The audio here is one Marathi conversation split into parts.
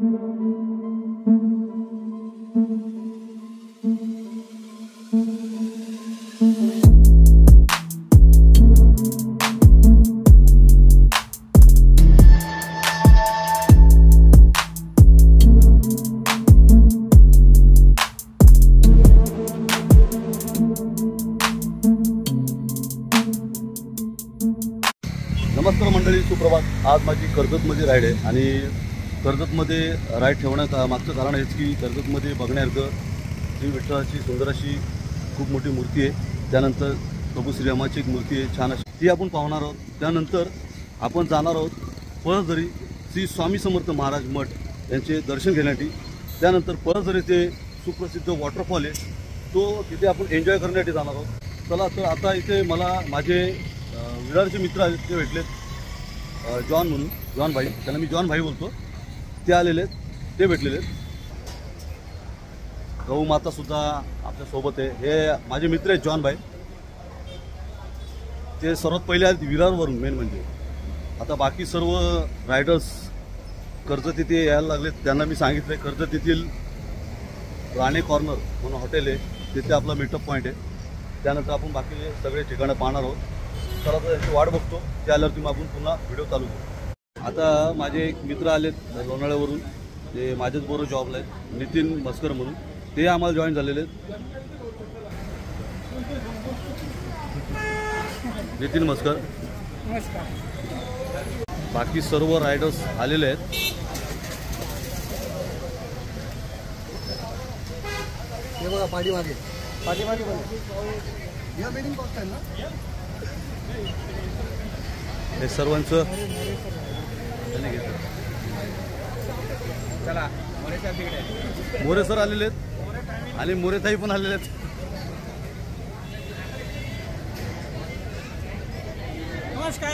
नमस्कार मंडळी, सुप्रभात। आज माझी कर्जतमध्ये राईड आहे आणि कर्जतमध्ये राईड ठेवण्याचं मागचं कारण हेच की कर्जतमध्ये बघण्यासारखं श्री विठ्ठलाची सुंदर अशी खूप मोठी मूर्ती आहे। त्यानंतर प्रभू श्रीरामाची एक मूर्ती आहे छान अशी, ती आपण पाहणार आहोत। त्यानंतर आपण जाणार आहोत पळसदरी श्री स्वामी समर्थ महाराज मठ यांचे दर्शन घेण्यासाठी। त्यानंतर पळसदरी ते सुप्रसिद्ध वॉटरफॉल आहे, तो तिथे आपण एन्जॉय करण्यासाठी जाणार आहोत। चला तर आता इथे मला माझे विरारचे मित्र आहेत, ते भेटलेत, जॉन म्हणून, जॉन भाई, त्यांना मी जॉन भाई बोलतो, ते आलेले आहेत, ते भेटलेले आहेत। गौ माता सुद्धा आपल्यासोबत आहे। हे माझे मित्र आहेत जॉन भाई, ते सर्वात पहिले आले विरारवरून। मेन म्हणजे आता बाकी सर्व रायडर्स कर्जत इथे यायला लागलेत, त्यांना मी सांगितलं कर्जत येथील राणे कॉर्नर म्हणून हॉटेल आहे, तिथे आपला मीटअप पॉईंट आहे। त्यानंतर आपण बाकी सगळे ठिकाणं पाहणार आहोत। चला तर त्यांची वाट बघतो, ते आल्यावर तुम्ही आपण पुन्हा व्हिडिओ चालू करू। आता माझे एक मित्र आलेत लोणावळ्यावरून, ते माझ्याच बरोबर जॉबला आहेत, नितीन मस्कर म्हणून, ते आम्हाला जॉईन झालेले आहेत। नितीन मस्कर, बाकी सर्व रायडर्स आलेले आहेत। हे बघा पाठीमागे या मीटिंग बॉक्स आहे ना, हे सर्वांचं चला मोरे सर आलेले आहेत आणि मोरेताई पण आलेले आहेत। नमस्कार।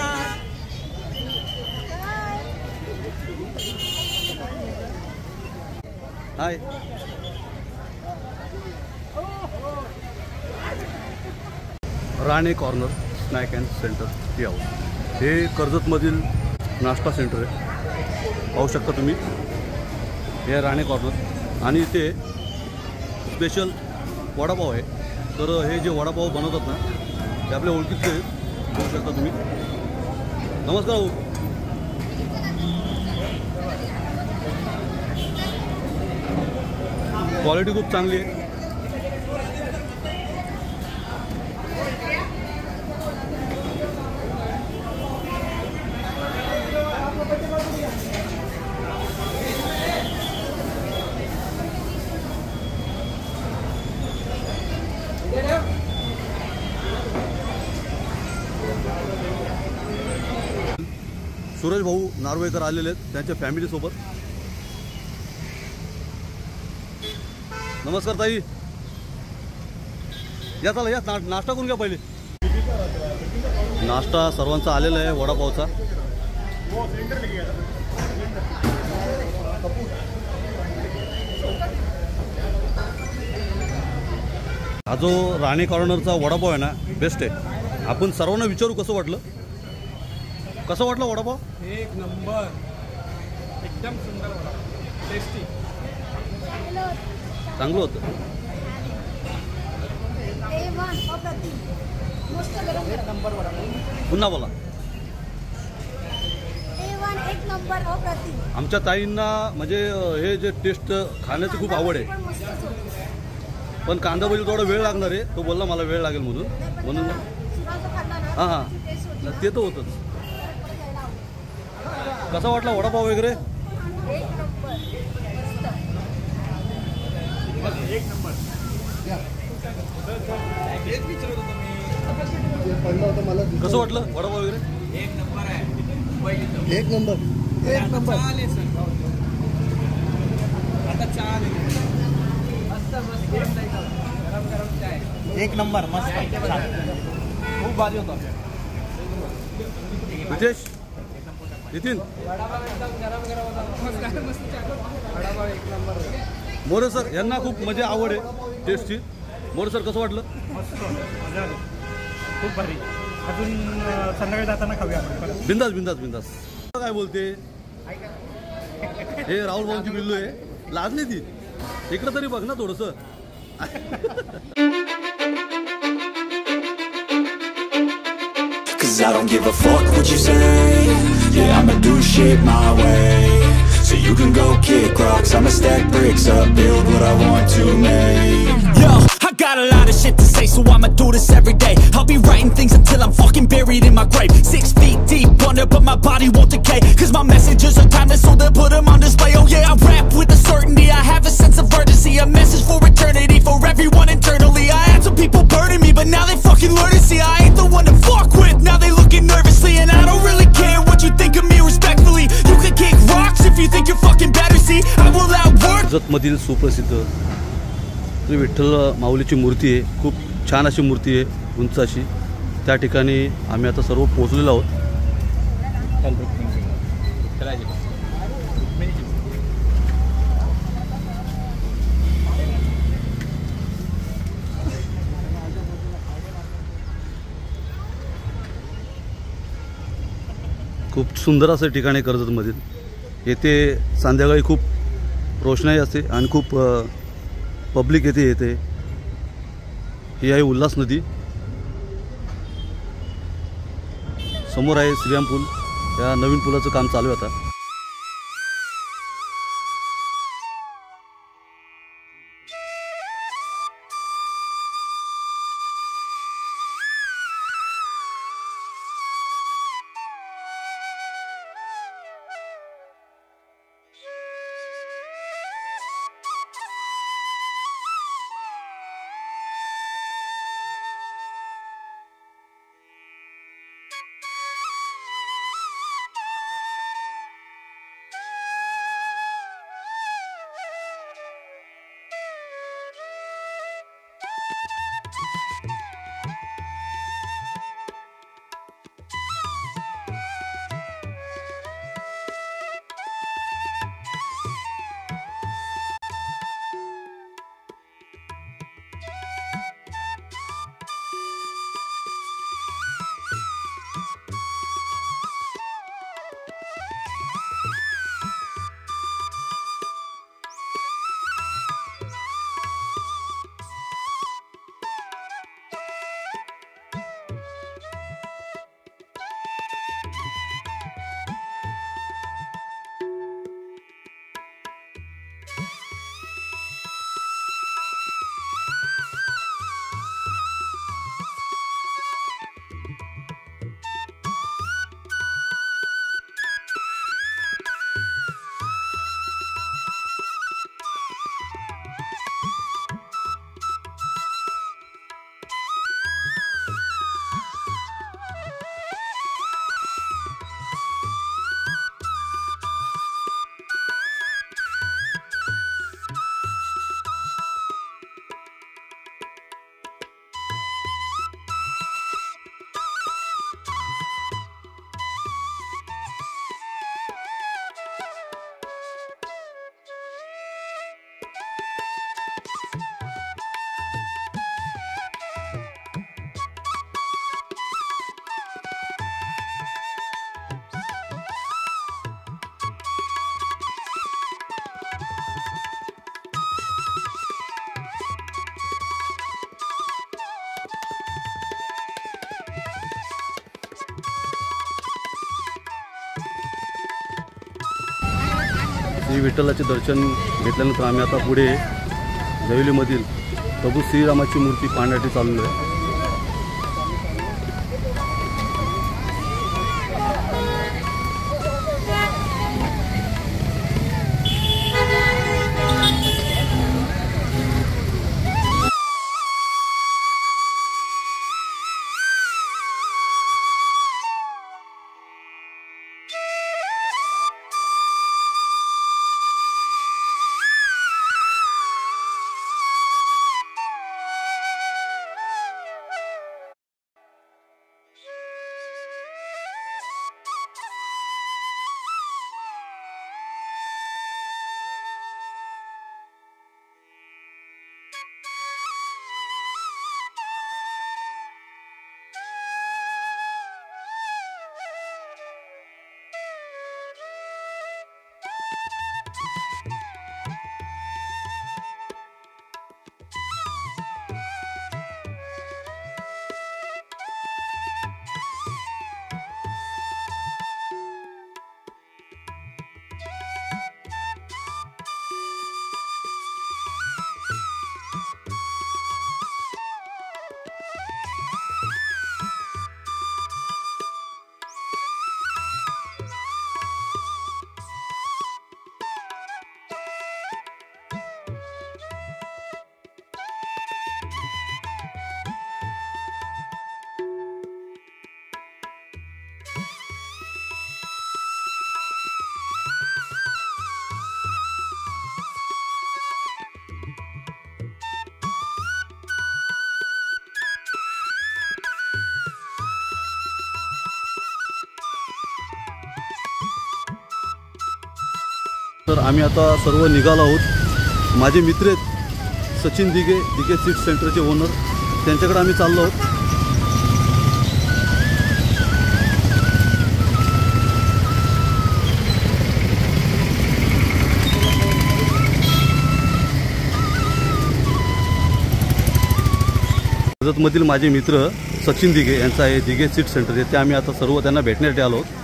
Hi, Rane corner snack and center tea house, हे कर्जतमधील नाश्ता सेंटर आहे, पाहू शकता तुम्ही। हे राणे कॉर्नर आणि इथे स्पेशल वडापाव आहे। तर हे जे वडापाव बनवतात ना, ते आपल्या ओळखीचे पाहू शकता तुम्ही। नमस्कार भाऊ, क्वालिटी खूप चांगली आहे। सूरज भाऊ नार्वेकर आलेले आहेत त्यांच्या फॅमिलीसोबत। नमस्कार ताई, या चला, या नाश्ता करून घ्या पहिले। नाश्ता सर्वांचा आलेला आहे वडापावचा। हा जो राणे कॉर्नरचा वडापाव आहे ना, बेस्ट आहे। आपण सर्वांना विचारू कसं वाटलं, कसं वाटलं वडापाव? एक नंबर, एकदम सुंदर वडापाव, टेस्टी, चांगलं होतं। एक नंबर वडापाव, पुन्हा बोला। एक नंबर अप्रतिम। आमच्या ताईंना म्हणजे हे जे टेस्ट खाण्याची खूप आवड आहे, पण कांदा भजी थोडा वेळ लागणार आहे, तो बोलला मला वेळ लागेल म्हणून हां हां, ते तर होतंच। कसा वाटला वडापाव वगैरे? एक नंबर। कसं वाटलं वडापाव वगैरे? एक नंबर आहे, एक नंबर, एक नंबर। आता चाल एक नंबर, मस्त, खूप भारी होता। नितेश, नितीन, मोरे सर यांना खूप म्हणजे आवड आहे टेस्टची। मोरे सर कसं वाटलं? मस्त, मजा आली, खूप भारी। अजून संध्याकाळी जाताना खाऊया आपण। बिंदास बिंदास बिंदास। काय बोलते? हे राहुल भाऊची बिल्लू आहे, लाजली ती. इकडं तरी बघ ना थोडस. Cause I don't give a fuck what you say. Yeah, I'ma do shit my way. So you can go kick rocks, I'ma stack bricks up, build what I want to make. Yo, I got a lot of shit to say, so I'ma do this every day. I'll be writing things until I'm fucking buried in my grave. 6 feet deep under, but my body won't decay. Cause my messages are timeless, so they'll put them on display. Oh yeah, I rap with a certainty, I have a sense of urgency. A message for eternity, for everyone internally. I had some people burning me, but now they fucking learn to see I ain't the one to fuck with, now they looking nervously. And I don't really care what you think of me respectfully. You can kick rocks if you think you're fucking better, see I will outwork. कर्जतमधील सुप्रसिद्ध श्री विठ्ठल माऊलीची मूर्ती आहे. खूप छान अशी मूर्ती आहे, उंच अशी. त्या ठिकाणी आम्ही आता सर्व पोहोचलेलो आहोत. खूप सुंदर असं ठिकाण आहे कर्जतमधील. येथे संध्याकाळी खूप रोषणाई असते आणि खूप पब्लिक येते. ही आहे उल्हास नदी. समोर आहे श्रीराम पूल. या नवीन पुलाचं काम चालू आहे आता. श्री विठ्ठलाचे दर्शन घेतल्यानंतर आम्ही आता पुढे जैवलीमधील प्रभू श्रीरामाची मूर्ती पाहण्यासाठी चाललो आहे. तर आम्ही आता सर्व निघालो आहोत. माझे मित्र आहेत सचिन दिघे, दिघे सीड सेंटरचे ओनर, त्यांच्याकडे आम्ही चाललो आहोत. कर्जतमधील माझे मित्र सचिन दिघे यांचा आहे दिघे सीड सेंटर, ते आम्ही आता सर्व त्यांना भेटण्यासाठी आलो आहोत.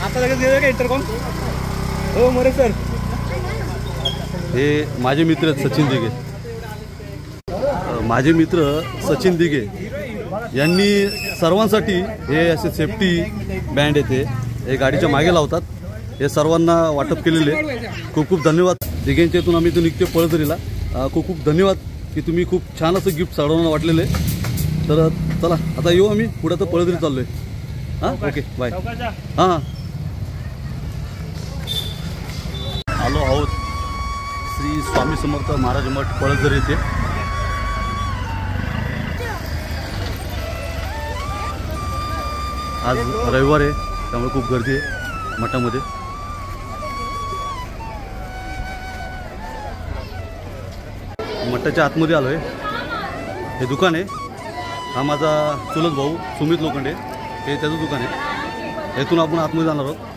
आता लगेच गेलं का इंटरकॉम? हो मोरे सर. हे माझे मित्र आहेत सचिन दिघे. माझे मित्र सचिन दिघे यांनी सर्वांसाठी हे असे सेफ्टी बँड येते हे गाडीच्या मागे लावतात, हे सर्वांना वाटप केलेले. खूप खूप धन्यवाद. दिघेंच्या इथून आम्ही इथून निघतो पळदरीला. खूप खूप धन्यवाद की तुम्ही खूप छान असं गिफ्ट सर्वांना वाटलेलं आहे. तर चला आता येऊ आम्ही पुढे, तर पळदरी चाललो आहे. हां ओके बाय. हां आलो आहोत श्री स्वामी समर्थ महाराज मठ पळदरी येथे. आज रविवार आहे त्यामुळे खूप गर्दी आहे मठामध्ये. मठाच्या आतमध्ये आलो आहे. हे दुकान आहे, हा माझा चुलत भाऊ सुमित लोखंडे, हे त्याचं दुकान आहे. इथून आपण आतमध्ये जाणार आहोत.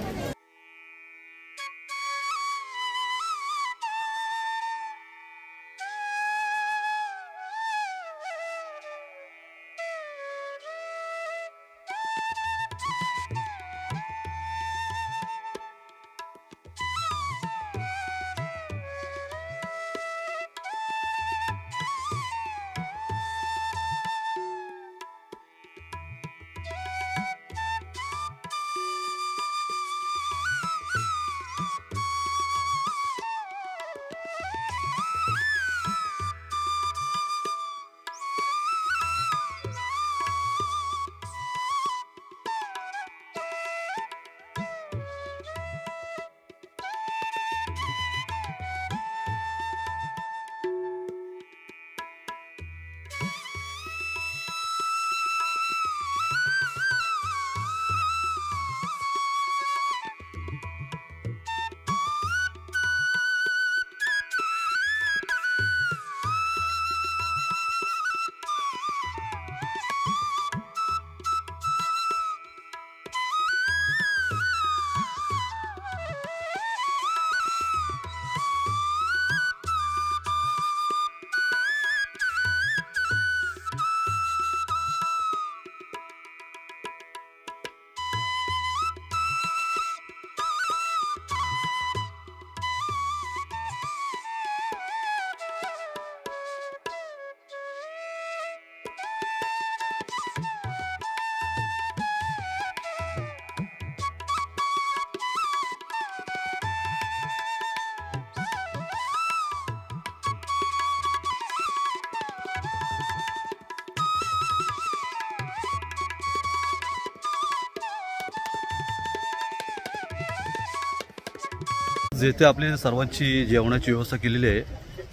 जेथे आपली सर्वांची जेवणाची व्यवस्था केलेली आहे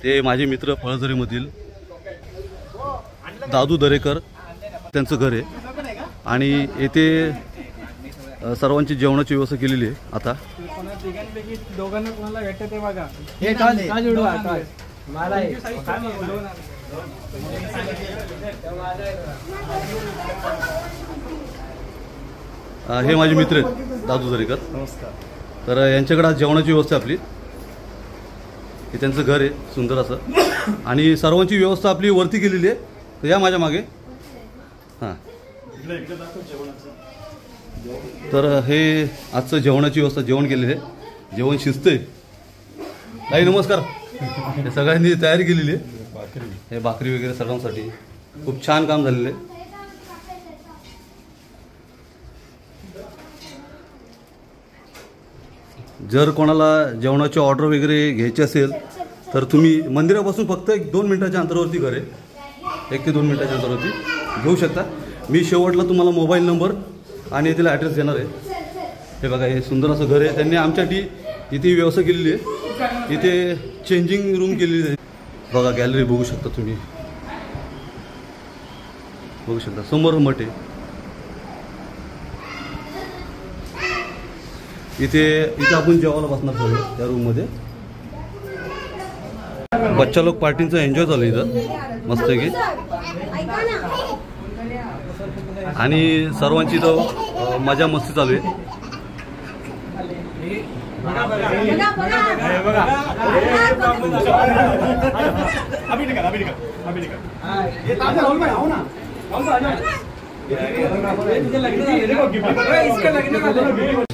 ते माझे मित्र पळझरीमधील दादू दरेकर, त्यांचं घर आहे आणि येथे सर्वांची जेवणाची व्यवस्था केलेली आहे. आता दोघांना कोणाला भेटते ते बघा. हे माझे मित्र आहेत दादू दरेकर. नमस्कार. तर यांच्याकडे आज जेवणाची व्यवस्था आपली, हे त्यांचं घर आहे सुंदर असं आणि सर्वांची व्यवस्था आपली वरती केलेली आहे. तर या माझ्या मागे. हां तर हे आजचं जेवणाची व्यवस्था, जेवण केलेलं आहे, जेवण शिजतंय. ताई नमस्कार. हे सगळ्यांनी तयारी केलेली आहे, हे भाकरी वगैरे सर्वांसाठी. खूप छान काम झालेलं आहे. जर कोणाला जेवणाची ऑर्डर वगैरे घ्यायची असेल तर तुम्ही मंदिरापासून फक्त 1-2 मिनिटाच्या अंतरावरती घर आहे, 1 ते 2 मिनिटाच्या अंतरावरती घेऊ शकता. मी शेवटला तुम्हाला मोबाईल नंबर आणि तिला ॲड्रेस देणार आहे. हे बघा, हे सुंदर असं घर आहे. त्यांनी आमच्यासाठी इथे व्यवस्था केलेली आहे. इथे चेंजिंग रूम केलेली आहे. बघा गॅलरी बघू शकता तुम्ही, बघू शकता समोर मठ आहे. इथे आपण जेवायला बसणार सगळे त्या रूममध्ये. बच्चा लोक पार्टींचा एन्जॉय चालू आहे इथं मस्तपैकी. आणि सर्वांची इथं मजा मस्ती चालू आहे.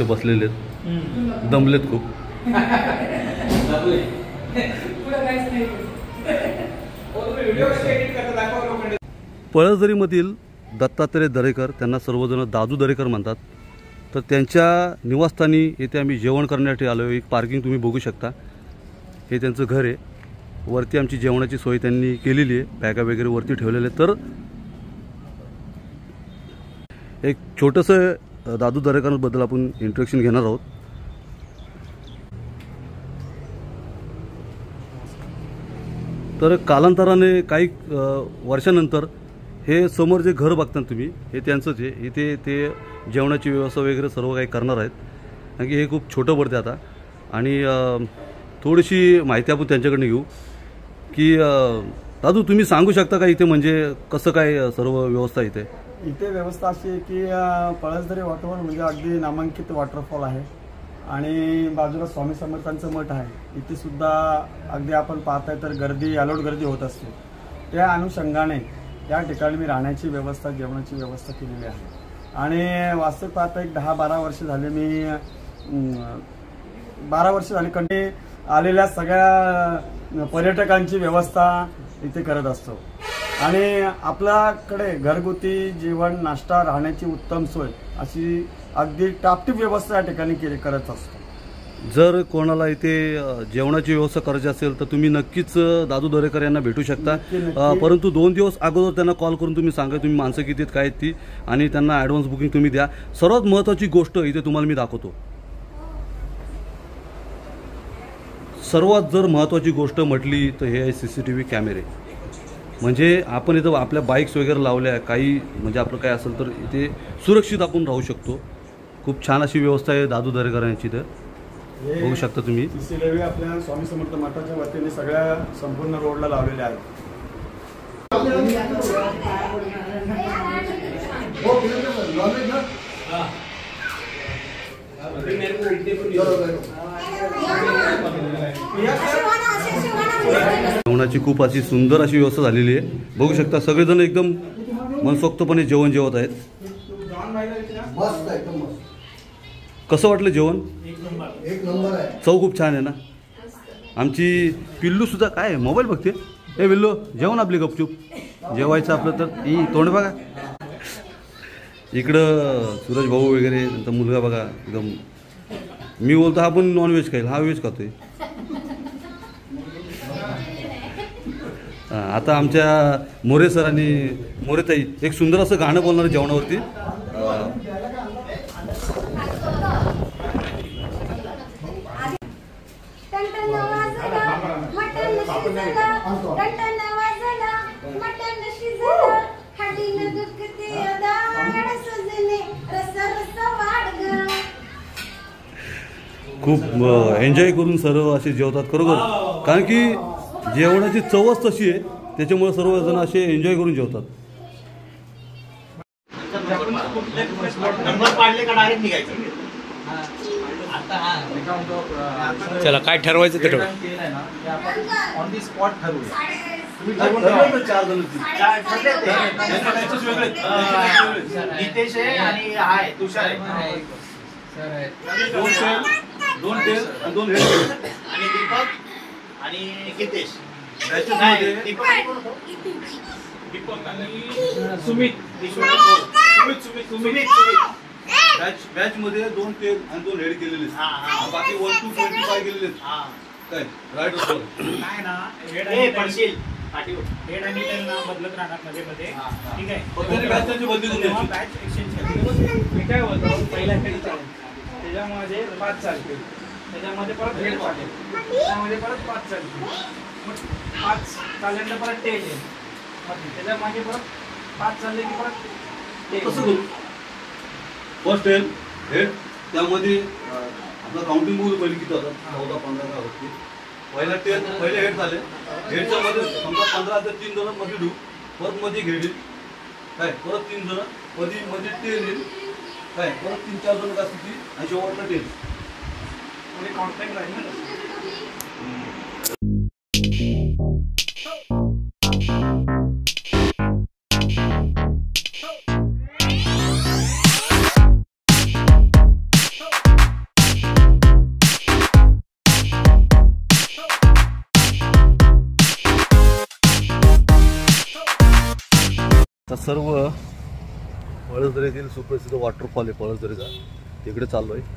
बसलेले आहेत, दमलेत खूप. पळसदरीमधील दत्तात्रय दरेकर, त्यांना सर्वजण दादू दरेकर म्हणतात. तर त्यांच्या निवासस्थानी येथे आम्ही जेवण करण्यासाठी आलो. एक पार्किंग तुम्ही बघू शकता. हे त्यांचं घर आहे. वरती आमची जेवणाची सोय त्यांनी केलेली आहे. बॅगा वगैरे वरती ठेवलेले. तर एक छोटंसं दादू दरेकरांबद्दल आपण इंट्रोडक्शन घेणार आहोत. तर कालांतराने काही वर्षानंतर हे समोर जे घर बघता तुम्ही, हे त्यांचंच आहे. इथे ते जेवणाची व्यवस्था वगैरे सर्व काही करणार आहेत. कारण की हे खूप छोटं पडते आता. आणि थोडीशी माहिती आपण त्यांच्याकडनं घेऊ की दादू तुम्ही सांगू शकता का इथे म्हणजे कसं काय सर्व व्यवस्था इथे? इथे व्यवस्था अशी आहे की पळसदरी वॉटरफॉल म्हणजे अगदी नामांकित वॉटरफॉल आहे. आणि बाजूला स्वामी समर्थांचं मठ आहे. इथे सुद्धा अगदी आपण पाहताय तर गर्दी, अलोट गर्दी होत असते. त्या अनुषंगाने या ठिकाणी मी राहण्याची व्यवस्था, जेवणाची व्यवस्था केलेली आहे. आणि वास्तविक पाहता एक 10-12 वर्ष झाले मी 12 वर्ष झाली कंटिन्यू आलेल्या सगळ्या पर्यटकांची व्यवस्था इथे करत असतो. आणि आपल्याकडे घरगुती जेवण, नाश्ता, राहण्याची उत्तम सोय अशी अगदी टापटीप व्यवस्था या ठिकाणी करत असतो. जर कोणाला इथे जेवणाची व्यवस्था करायची असेल तर तुम्ही नक्कीच दादू दरेकर यांना भेटू शकता. परंतु 2 दिवस अगोदर त्यांना कॉल करून तुम्ही सांगा तुम्ही माणसं किती आहेत, काय आहेत ती, आणि त्यांना ॲडव्हान्स बुकिंग तुम्ही द्या. सर्वात महत्त्वाची गोष्ट इथे तुम्हाला मी दाखवतो. सर्वात जर महत्त्वाची गोष्ट म्हटली तर हे आहे CCTV कॅमेरे. म्हणजे आपण इथं आपल्या बाईक्स वगैरे लावल्या, काही म्हणजे आपलं काय असेल तर इथे सुरक्षित आपण राहू शकतो. खूप छान अशी व्यवस्था आहे दादू दरेकर यांची. तर बघू शकता तुम्ही. CCTV आपल्या स्वामी समर्थ मठाच्या वतीने सगळ्या संपूर्ण रोडला लावलेले आहेत. जेवणाची खूप अशी सुंदर अशी व्यवस्था झालेली आहे. बघू शकता सगळेजण एकदम मनसोक्तपणे जेवण जेवत आहेत. कसं वाटलं जेवण? एक नंबर आहे. चव खूप छान आहे ना. आमची पिल्लू सुद्धा काय मोबाईल बघते. हे पिल्लू जेवण आपली गपचूप जेवायचं आपलं तर ही तोंड बघा. इकडं सूरज भाऊ वगैरे नंतर मुलगा बघा एकदम. मी बोलतो हा पण नॉनव्हेज खाईल, हा व्हेज खातोय. आता आमच्या मोरे सर आणि मोरेताई एक सुंदर असं गाणं बोलणार जेवणावरती. खूप एन्जॉय करून सर्व असे जेवतात खरोखर. कारण की जेवणाची चवच तशी आहे, त्याच्यामुळे सर्वजण असे एन्जॉय करून जेवतात. चला काय ठरवायचं ते ठरवा. ऑन दी स्पॉट ठरवूया. नितेश आहे आणि आहे तुषार आहे. दोन टेल आणि 2 हेड आणि दीपक आणि गितेश. दीपक आणि सुमित. बॅच मध्ये 2 टेल आणि 2 हेड केलेले. बाकी 1 to 25 गेलेले. काय राईट असतो काय ना. हेड पडशील हेड आणि त्यांना बदलत राहणार मध्ये मध्ये. ठीक आहे. बॅच बदली करून बॅच एक्सचेंज मी काय बोलतो पहिल्या हेड त्याच्यामध्ये 5 चालतील. त्याच्यामध्ये परत हेड चालेल, त्यामध्ये परत 5 चालेल, मग 5 चालल्यानंतर परत टेल येईल, मग त्याच्या मागे परत 5 चालले की परत टेल. कसं करू? फर्स्ट हेड त्यामध्ये आपलं काउंटिंग बघू पहिले किती होतात, 14 15 होते. पहिले हेड झाले, हेडच्या मध्ये समजा 15 ते 3 जण मध्ये ठेवू, परत मध्ये हेड येईल काय, परत 3 जण मध्ये टेल येईल काय, परत 3-4 जण का स्थिती आणि शेवटला टेल. म्हणजे कॉन्टॅक्ट राहील ना तसं. आता सर्व पळसदरीतील सुप्रसिद्ध वॉटरफॉल आहे पळसदरीचा, तिकडे चाललो आहे.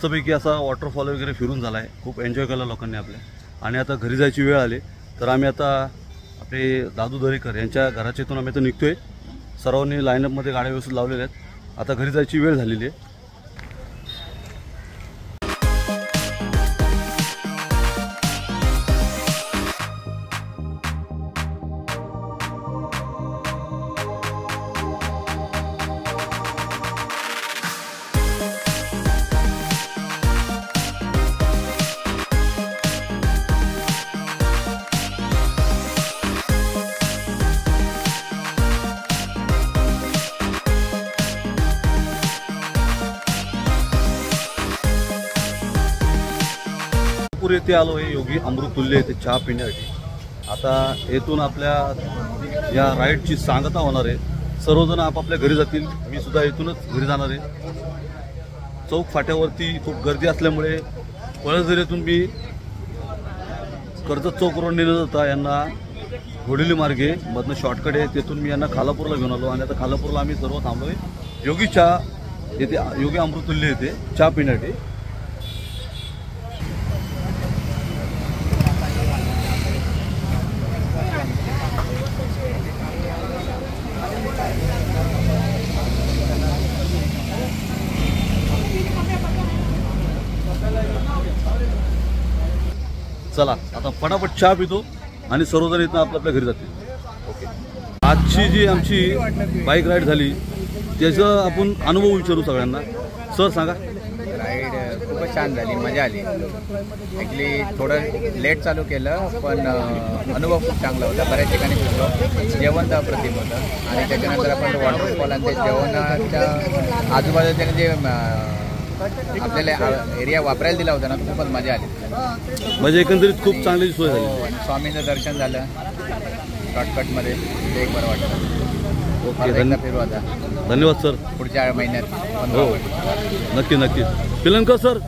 मस्तपैकी असा वॉटरफॉल वगैरे फिरून झाला आहे, खूप एन्जॉय केला लोकांनी आपल्या. आणि आता घरी जायची वेळ आली, तर आम्ही आता आपले दादू दरेकर यांच्या घराच्या इथून आम्ही आता निघतोय. सर्वांनी लाईनअपमध्ये गाड्या व्यवस्थित लावलेल्या आहेत. आता घरी जायची वेळ झालेली आहे. येथे आलो आहे योगी अमृततुल्य येथे चहा पिण्यासाठी. आता येथून आपल्या या राईडची सांगता होणार आहे. सर्वजण आपापल्या घरी जातील, मी सुद्धा येथूनच घरी जाणार आहे. चौक फाट्यावरती खूप गर्दी असल्यामुळे पळसदरीतून मी कर्जत चौकवरून नेलं जातं यांना घोडेली मार्गे मधनं शॉर्टकट आहे, तेथून मी यांना खालापूरला घेऊन आलो. आणि आता खालापूरला आम्ही सर्व थांबलोय योगी चहा येथे, योगी अमृततुल्य येथे चहा पिण्यासाठी. चला आता फटाफट चहा पितो आणि सर्वजण इथं आपल्या घरी जातील. ओके, आजची जी आमची बाईक राईड झाली त्याचा आपण अनुभव विचारू सगळ्यांना. सर सांगा. राईड खूपच छान झाली, मजा आली. ॲक्च्युली थोडं लेट चालू केलं पण अनुभव खूप चांगला होता. बऱ्याच ठिकाणी फिरलो, जेवण तर अप्रतिम होतं. आणि त्याच्यानंतर आपण वॉटरफॉल आणि ते जेवणाच्या आजूबाजूच्या जे आपल्याला एरिया वापरायला दिला होता ना, खूपच मजा आली. म्हणजे एकंदरीत खूप चांगली सोय झाली. स्वामींचं दर्शन झालं शॉर्टकटमध्ये, ते एक बरं वाटतं. ओके, फिरू आता. धन्यवाद सर. पुढच्या महिन्यात हो नक्की नक्की. पिलनकर सर,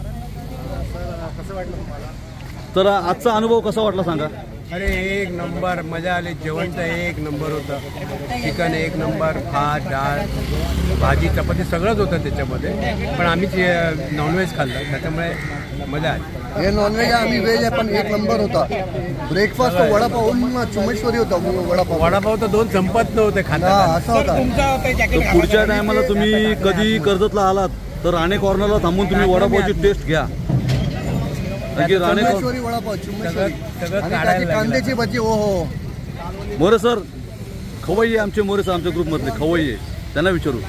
तर आजचा अनुभव कसा वाटला सांगा. अरे एक नंबर मजा आली. जेवण तर एक नंबर होतं. चिकन एक नंबर, भात डाळ भाजी चपाती सगळंच होतं त्याच्यामध्ये. पण आम्ही नॉनव्हेज खाल्लं त्याच्यामुळे मजा आली. हे नॉनव्हेज आम्ही व्हेज आहे पण एक नंबर होता. ब्रेकफास्ट वडापाव चुमेश्वरी होता. वडापाव तर दोन संपत नव्हते खाना, असा होता. तर पुढच्या टायमाला तुम्ही कधी कर्जतला आलात तर राणे कॉर्नरला थांबून तुम्ही वडापावची टेस्ट घ्या. चुमेश्वरी वडापाव, चुमेश्वरी कांद्याची भजी. ओ हो मोरे सर, खवय्ये आमचे मोरे सर आमच्या ग्रुपमधले खवय्ये, त्यांना विचारू.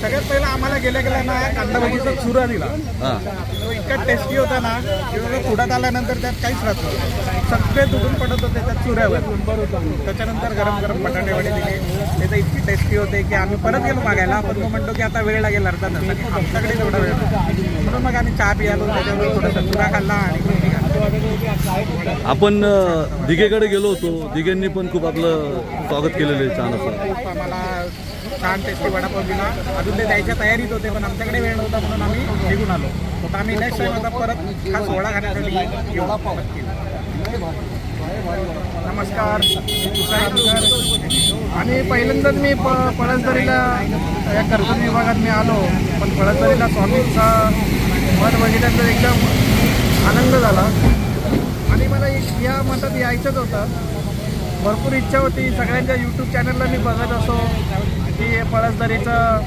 सगळ्यात पहिला आम्हाला गेल्या ना कांदा भाजीचा चुरा दिला. तो इतका टेस्टी होता ना की पुढ्यात आल्यानंतर त्यात काहीच राहत नव्हतं. सगळे तुटून पडत होते त्या चुऱ्यावर. त्याच्यानंतर गरम गरम बटाटे वडे दिले, ते तर इतकी टेस्टी होते की आम्ही परत गेलो मागायला. पण तो म्हणतो की आता वेळ लागेल अर्धा तास, आणि आमच्याकडे तेवढा वेळ म्हणून मग आम्ही चहा पियालो, त्याच्यावर थोडासा चुरा खाल्ला आणि आपण दिघेकडे गेलो होतो. दिघेंनी पण खूप आपलं स्वागत केलेलं आहे छान असं. आम्हाला छान टेस्टी वडापाव दिला. अजून ते द्यायच्या तयारीत होते पण आमच्याकडे वेळ नव्हता म्हणून आम्ही निघून आलो. तर आम्ही नेक्स्ट टाइम आता परत खास वडा खाण्यासाठी येऊ. नमस्कार. आणि पहिल्यांदाच मी पळसदरीला या कर्जत विभागात मी आलो. पण पळसदरीला स्वामींचा मठ बघितल्यानंतर एकदम आनंद झाला. आणि मला या मठात यायचंच होतं. भरपूर इच्छा होती. सगळ्यांच्या यूट्यूब चॅनलला मी बघत असो की पळसदरीचं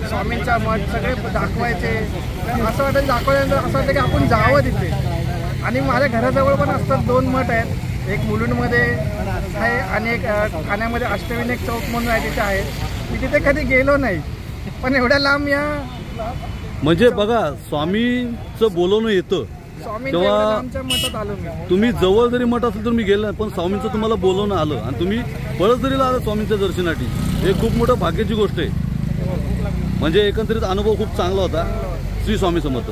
स्वामींचा मठ सगळे दाखवायचे. असं वाटायचं दाखवल्यानंतर असं वाटतं की आपण जावं तिथे. आणि माझ्या घराजवळ पण असतात 2 मठ आहेत. एक मुलुंडमध्ये आहे आणि एक ठाण्यामध्ये अष्टविनायक चौक म्हणून आहे, तिथे आहे. मी तिथे कधी गेलो नाही पण एवढ्या लांब या म्हणजे बघा स्वामींचं बोलवणं येतं तेव्हा आमच्या मठात आलो मी. तुम्ही जवळ जरी मठ असेल तर मी गेला पण स्वामींचं तुम्हाला बोलवणं आलं आणि तुम्ही पळसदरीला आला स्वामींच्या दर्शनासाठी, हे खूप मोठं भाग्याची गोष्ट आहे. म्हणजे एकंदरीत अनुभव खूप चांगला होता. श्री स्वामी समर्थ.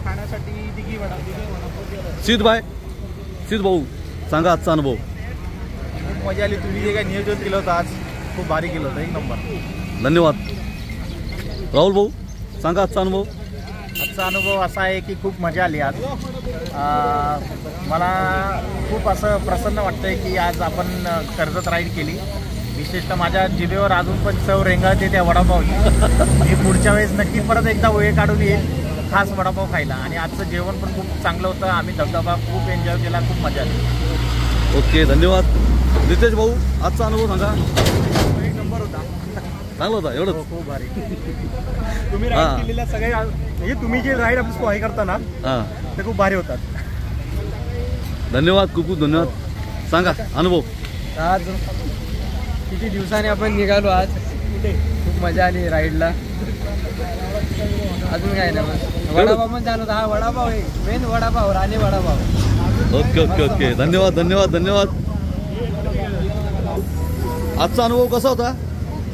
खाण्यासाठी दिघी वडा. सिद्ध भाऊ सांगा आजचा अनुभव. खूप मजा आली. तुम्ही जे काय नियोजन केलं होतं आज खूप भारी केलं होतं, एक नंबर. धन्यवाद. राहुल भाऊ सांगा आजचा अनुभव. आजचा अनुभव असा आहे की खूप मजा आली आज. मला खूप असं प्रसन्न वाटतंय की आज आपण कर्जत राईड केली. विशेषतः माझ्या जिभेवर अजून पण चव रेंगाळते त्या वडापावची. मी पुढच्या वेळेस नक्की परत एकदा वेळ काढून येईल खास वडापाव खायला. आणि आजचं जेवण पण खूप चांगलं होतं. आम्ही धबधबा खूप एन्जॉय केला, खूप मजा आली. ओके, धन्यवाद. रितेश भाऊ, आजचा अनुभव सांगा. एक नंबर होता, चांगला होता. एवढंच खूप भारी. तुम्ही राईड केलेल्या सगळ्या म्हणजे तुम्ही जे राईड आपलं हे करता ना ते खूप भारी होतात. धन्यवाद, खूप खूप धन्यवाद. सांगा अनुभव. आज किती दिवसांनी आपण निघालो, आज खूप मजा आली राईडला. अजून काय नाही, बस वडापाव पण छान होता. हा वडापाव आहे main, vada pav Rane vada pav. Okay okay okay, धन्यवाद धन्यवाद धन्यवाद. आजचा अनुभव कसा होता?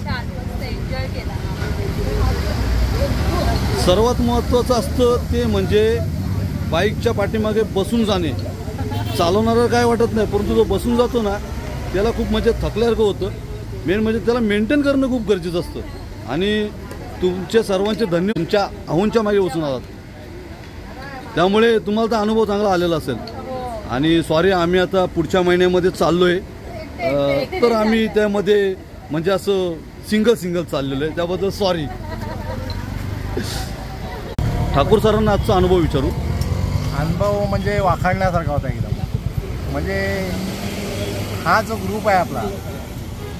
छान, मस्त एन्जॉय केला. सर्वात महत्त्वाचं असतं ते म्हणजे बाईकच्या पाठीमागे बसून जाणे. चालवणारा काय वाटत नाही, परंतु जो बसून जातो ना त्याला खूप म्हणजे थकल्यासारखं होतं. मेन म्हणजे त्याला मेंटेन करणं खूप गरजेचं असतं. आणि तुमचे सर्वांचे धन्यवाद, तुमच्या अहोंच्या मागे बसून आलात त्यामुळे तुम्हाला तर अनुभव चांगला आलेला असेल. आणि सॉरी, आम्ही आता पुढच्या महिन्यामध्ये चाललोय, तर आम्ही त्यामध्ये म्हणजे असं सिंगल चाललेलो आहे, त्याबद्दल सॉरी. ठाकूर सरांना आजचा अनुभव विचारू. अनुभव म्हणजे वाखाणण्यासारखा होता एकदम. म्हणजे हा जो ग्रुप आहे आपला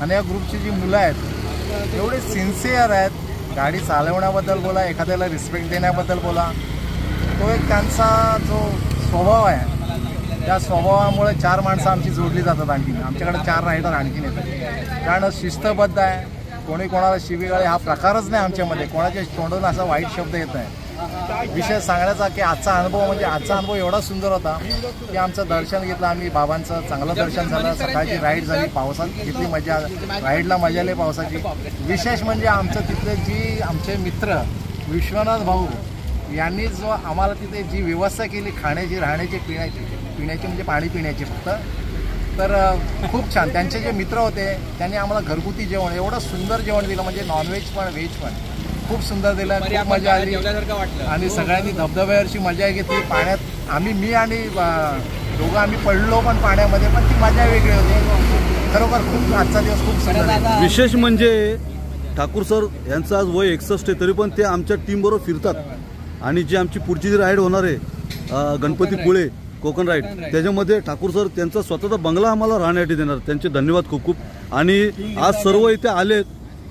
आणि या ग्रुपची जी मुलं आहेत एवढे सिन्सिअर आहेत. गाडी चालवण्याबद्दल बोला, एखाद्याला रिस्पेक्ट देण्याबद्दल बोला, तो एक त्यांचा जो स्वभाव आहे त्या स्वभावामुळे 4 माणसं आमची जोडली जातात. आणखी आमच्याकडे 4 रायडर आणखीन येतात. कारण शिस्तबद्ध आहे. कोणी कोणाला शिवीगाळे हा प्रकारच नाही आमच्यामध्ये. कोणाच्या तोंडून असा वाईट शब्द येत नाही. विषय सांगण्याचा की आजचा अनुभव एवढा सुंदर होता की आमचं दर्शन घेतलं आम्ही बाबांचं, चांगलं दर्शन झालं. सकाळची राईड झाली, पावसात घेतली मजा, राईडला मजा आली पावसाची. विशेष म्हणजे आमचं तिथले जी आमचे मित्र विश्वनाथ भाऊ यांनी जो आम्हाला तिथे जी व्यवस्था केली खाण्याची, राहण्याची, पिण्याची म्हणजे पाणी पिण्याची फक्त, तर खूप छान. त्यांचे जे मित्र होते त्यांनी आम्हाला घरगुती जेवण, एवढं सुंदर जेवण दिलं, म्हणजे नॉनव्हेज पण व्हेज पण खूप सुंदर दिलं. खूप मजा आली आणि सगळ्यांनी धबधब्यावरची मजा घेतली. पाण्यात मी आणि दोघं आम्ही पडलो पण पाण्यामध्ये, पण ती मजा वेगळी होती. खरोखर खूप आजचा दिवस खूप सुंदर. विशेष म्हणजे ठाकूर सर यांचं आज वय 61 आहे, तरी पण ते आमच्या टीमबरोबर फिरतात. आणि जी आमची पुढची जी राईड होणार आहे गणपतीपुळे कोकण राईड, त्याच्यामध्ये ठाकूर सर त्यांचा स्वतःचा बंगला आम्हाला राहण्यासाठी देणार. त्यांचे धन्यवाद खूप खूप. आणि आज सर्व इथे आलेत,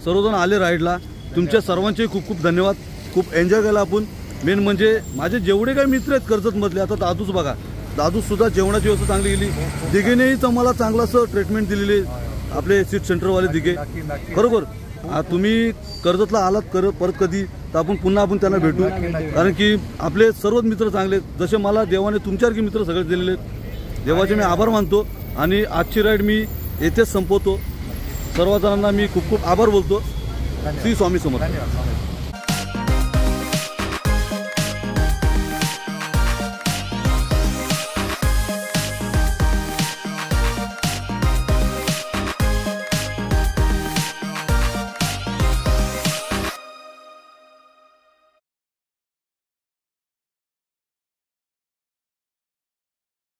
सर्वजण आले राईडला. तुमच्या सर्वांचे खूप खूप धन्यवाद. खूप एन्जॉय केला आपण. मेन म्हणजे माझे जेवढे काही मित्र आहेत कर्जतमधले, आता दादूच बघा, दादूसुद्धा जेवणाची व्यवस्था चांगली केली. दिघेनेही आम्हाला चांगलं असं ट्रीटमेंट दिलेली, आपले सीट सेंटरवाले दिघे. खरोखर तुम्ही कर्जतला आलात परत कधी तर आपण पुन्हा त्यांना भेटू. कारण की आपले सर्वच मित्र चांगले, जसे मला देवाने तुमच्यासारखे मित्र सगळे दिलेले आहेत. देवाचे मी आभार मानतो. आणि आजची राईड मी येथेच संपवतो. सर्व जणांना मी खूप खूप आभार बोलतो. श्री स्वामी समर्थ.